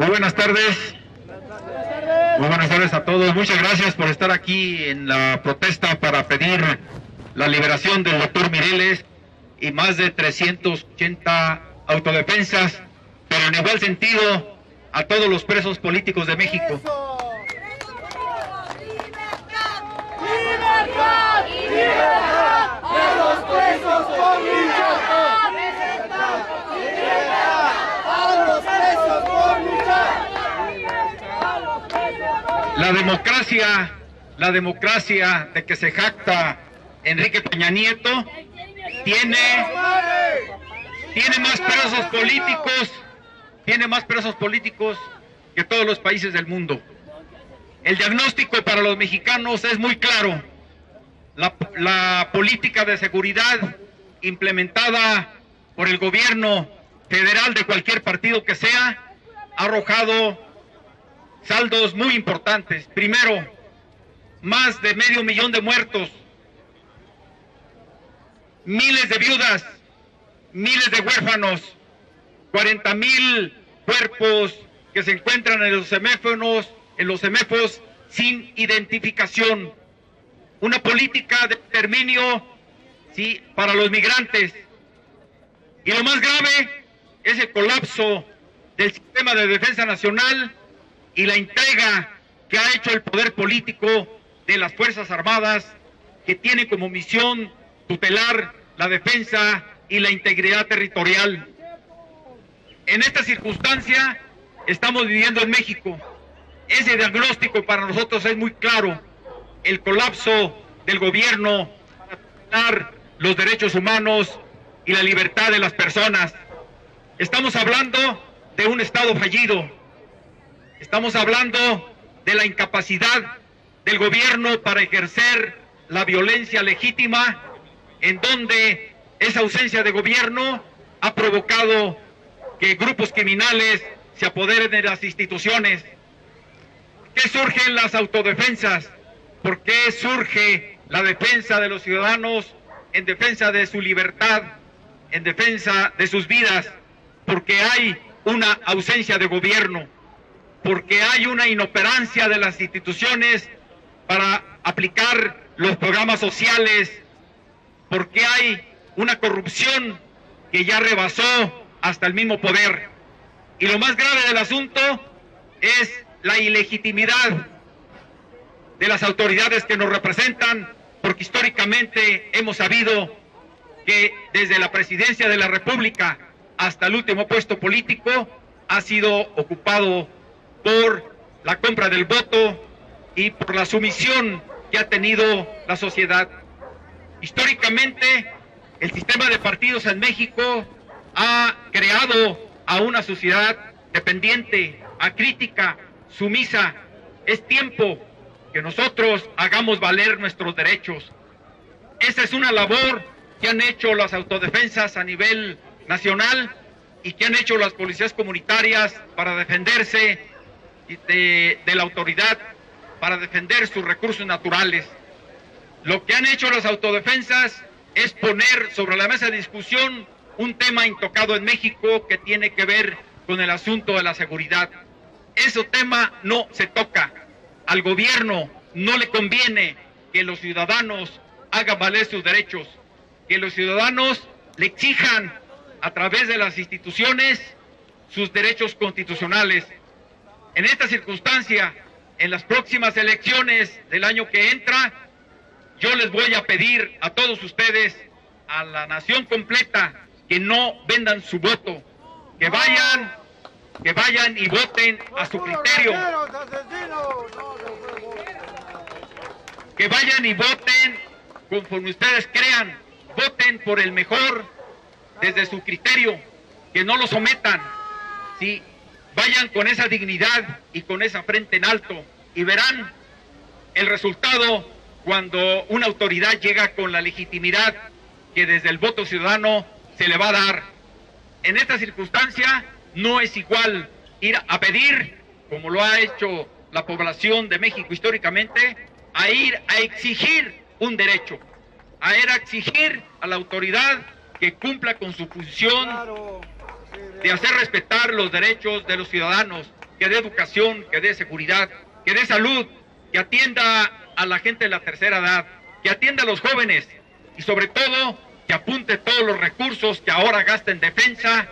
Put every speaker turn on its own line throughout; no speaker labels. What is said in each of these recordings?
Muy buenas tardes. Muy buenas tardes a todos. Muchas gracias por estar aquí en la protesta para pedir la liberación del doctor Mireles y más de 380 autodefensas, pero en igual sentido a todos los presos políticos de México.
¡Libertad! ¡Libertad! ¡A los presos políticos! ¡Libertad! ¡A los presos políticos!
La democracia de que se jacta Enrique Peña Nieto tiene más presos políticos que todos los países del mundo. El diagnóstico para los mexicanos es muy claro. La política de seguridad implementada por el gobierno federal de cualquier partido que sea ha arrojado saldos muy importantes. Primero, más de 500,000 de muertos, miles de viudas, miles de huérfanos, 40,000 cuerpos que se encuentran en los CEMEFOS sin identificación. Una política de exterminio, sí, para los migrantes. Y lo más grave es el colapso del sistema de defensa nacional y la entrega que ha hecho el poder político de las Fuerzas Armadas, que tiene como misión tutelar la defensa y la integridad territorial. En esta circunstancia estamos viviendo en México. Ese diagnóstico para nosotros es muy claro. El colapso del gobierno para tutelar los derechos humanos y la libertad de las personas. Estamos hablando de un Estado fallido. Estamos hablando de la incapacidad del gobierno para ejercer la violencia legítima, en donde esa ausencia de gobierno ha provocado que grupos criminales se apoderen de las instituciones. ¿Qué surgen las autodefensas? ¿Por qué surge la defensa de los ciudadanos en defensa de su libertad, en defensa de sus vidas? Porque hay una ausencia de gobierno, porque hay una inoperancia de las instituciones para aplicar los programas sociales, porque hay una corrupción que ya rebasó hasta el mismo poder. Y lo más grave del asunto es la ilegitimidad de las autoridades que nos representan, porque históricamente hemos sabido que desde la presidencia de la República hasta el último puesto político ha sido ocupado por la compra del voto y por la sumisión que ha tenido la sociedad. Históricamente, el sistema de partidos en México ha creado a una sociedad dependiente, acrítica, sumisa. Es tiempo que nosotros hagamos valer nuestros derechos. Esa es una labor que han hecho las autodefensas a nivel nacional y que han hecho las policías comunitarias para defenderse de la autoridad, para defender sus recursos naturales. Lo que han hecho las autodefensas es poner sobre la mesa de discusión un tema intocado en México que tiene que ver con el asunto de la seguridad. Ese tema no se toca. Al gobierno no le conviene que los ciudadanos hagan valer sus derechos, que los ciudadanos le exijan a través de las instituciones sus derechos constitucionales. En esta circunstancia, en las próximas elecciones del año que entra, yo les voy a pedir a todos ustedes, a la nación completa, que no vendan su voto, que vayan y voten a su criterio, que vayan y voten conforme ustedes crean, voten por el mejor desde su criterio, que no lo sometan, ¿sí? Vayan con esa dignidad y con esa frente en alto y verán el resultado cuando una autoridad llega con la legitimidad que desde el voto ciudadano se le va a dar. En esta circunstancia no es igual ir a pedir, como lo ha hecho la población de México históricamente, a ir a exigir un derecho, a ir a exigir a la autoridad que cumpla con su función de hacer respetar los derechos de los ciudadanos, que dé educación, que dé seguridad, que dé salud, que atienda a la gente de la tercera edad, que atienda a los jóvenes y sobre todo que apunte todos los recursos que ahora gasta en defensa,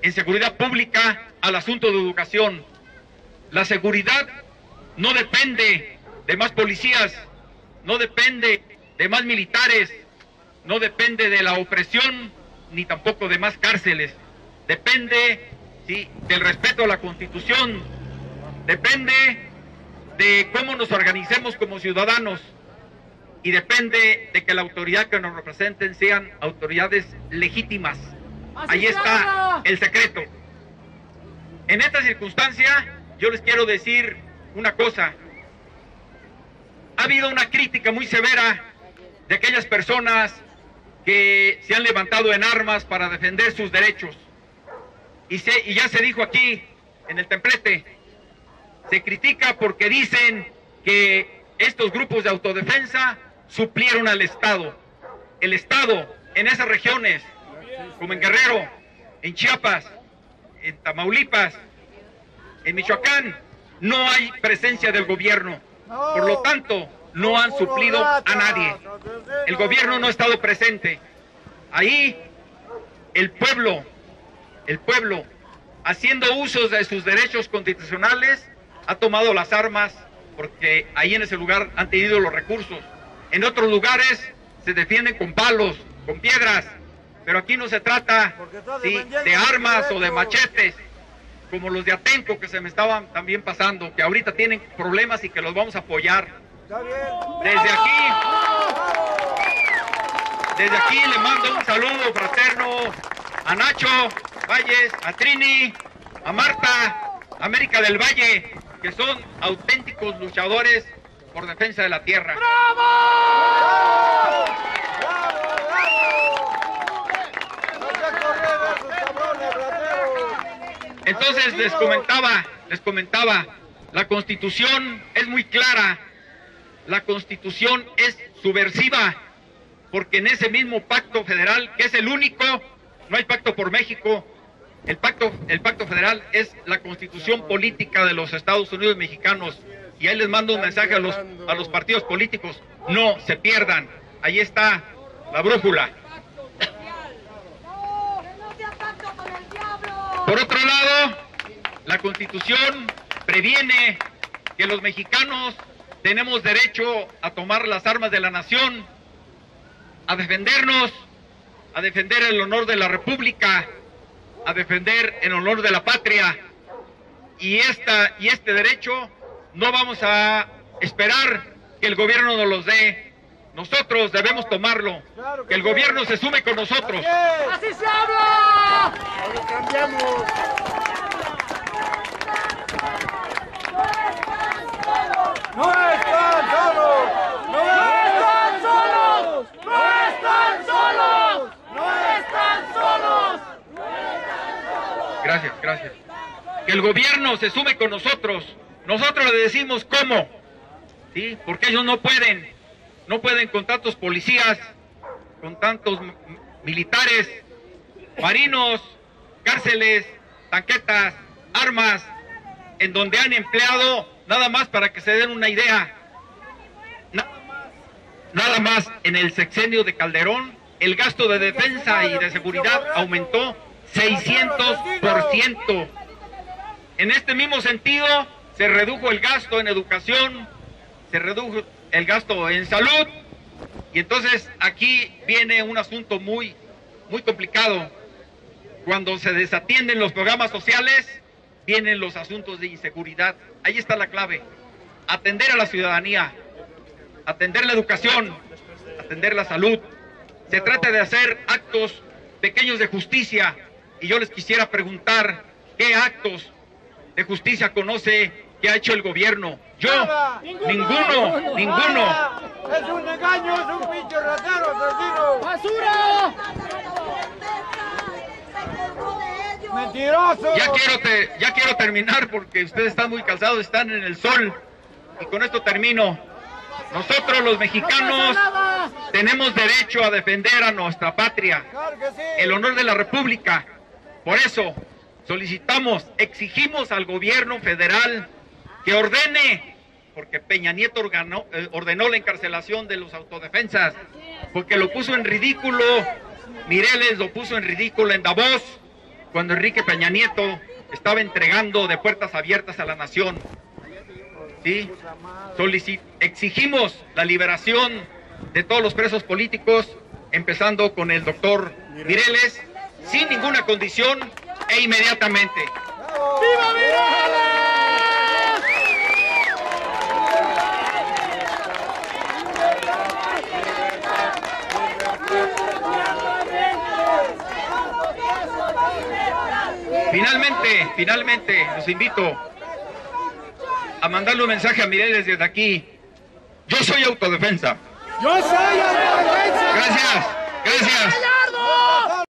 en seguridad pública, al asunto de educación. La seguridad no depende de más policías, no depende de más militares, no depende de la opresión, ni tampoco de más cárceles. Depende, sí, del respeto a la Constitución, depende de cómo nos organicemos como ciudadanos y depende de que la autoridad que nos representen sean autoridades legítimas. Ahí está el secreto. En esta circunstancia, yo les quiero decir una cosa. Ha habido una crítica muy severa de aquellas personas que se han levantado en armas para defender sus derechos. Y ya se dijo aquí, en el templete, se critica porque dicen que estos grupos de autodefensa suplieron al Estado. El Estado en esas regiones, como en Guerrero, en Chiapas, en Tamaulipas, en Michoacán, no hay presencia del gobierno. Por lo tanto, no han suplido a nadie. El gobierno no ha estado presente. Ahí el pueblo, haciendo uso de sus derechos constitucionales, ha tomado las armas porque ahí en ese lugar han tenido los recursos. En otros lugares se defienden con palos, con piedras, pero aquí no se trata, ¿sí?, de armas o de machetes, como los de Atenco que se me estaban también pasando, que ahorita tienen problemas y que los vamos a apoyar. Desde aquí le mando un saludo fraterno a Nacho Valles, a Trini, a Marta, a América del Valle, que son auténticos luchadores por defensa de la tierra.
¡Bravo!
Entonces les comentaba, la Constitución es muy clara, la Constitución es subversiva, porque en ese mismo pacto federal, que es el único, no hay pacto por México, el pacto federal es la Constitución política de los Estados Unidos mexicanos, y ahí les mando un mensaje a los partidos políticos: no se pierdan, ahí está la brújula. Por otro lado, la Constitución previene que los mexicanos tenemos derecho a tomar las armas de la nación, a defendernos, a defender el honor de la República, a defender el honor de la patria. Y este derecho no vamos a esperar que el gobierno nos los dé. Nosotros debemos tomarlo, que el gobierno se sume con nosotros.
¡Así se habla!
Lo cambiamos.
¡No están solos! ¡No están solos! ¡No están solos! ¡No están solos!
Gracias. Que el gobierno se sume con nosotros. Nosotros le decimos cómo, ¿sí? Porque ellos no pueden con tantos policías, con tantos militares, marinos, cárceles, tanquetas, armas, en donde han empleado, nada más para que se den una idea, nada más en el sexenio de Calderón, el gasto de defensa y de seguridad aumentó 600%. En este mismo sentido, se redujo el gasto en educación, se redujo el gasto en salud, y entonces aquí viene un asunto muy complicado. Cuando se desatienden los programas sociales, vienen los asuntos de inseguridad. Ahí está la clave: atender a la ciudadanía, atender la educación, atender la salud. Se trata de hacer actos pequeños de justicia, y yo les quisiera preguntar: ¿qué actos de justicia conoce que ha hecho el gobierno? Yo, ninguno.
Es un engaño, es un pinche ratero, asesino. ¡Basura! ¡Mentiroso!
Ya quiero terminar porque ustedes están muy cansados, están en el sol. Y con esto termino. Nosotros los mexicanos tenemos derecho a defender a nuestra patria, el honor de la República. Por eso, solicitamos, exigimos al gobierno federal que ordene, porque Peña Nieto ordenó la encarcelación de los autodefensas, porque lo puso en ridículo, Mireles lo puso en ridículo en Davos, cuando Enrique Peña Nieto estaba entregando de puertas abiertas a la nación. ¿Sí? Exigimos la liberación de todos los presos políticos, empezando con el doctor Mireles, sin ninguna condición e inmediatamente.
¡Viva Mireles!
Finalmente, los invito a mandarle un mensaje a Mireles desde aquí. Yo soy autodefensa.
¡Yo soy autodefensa!
Gracias.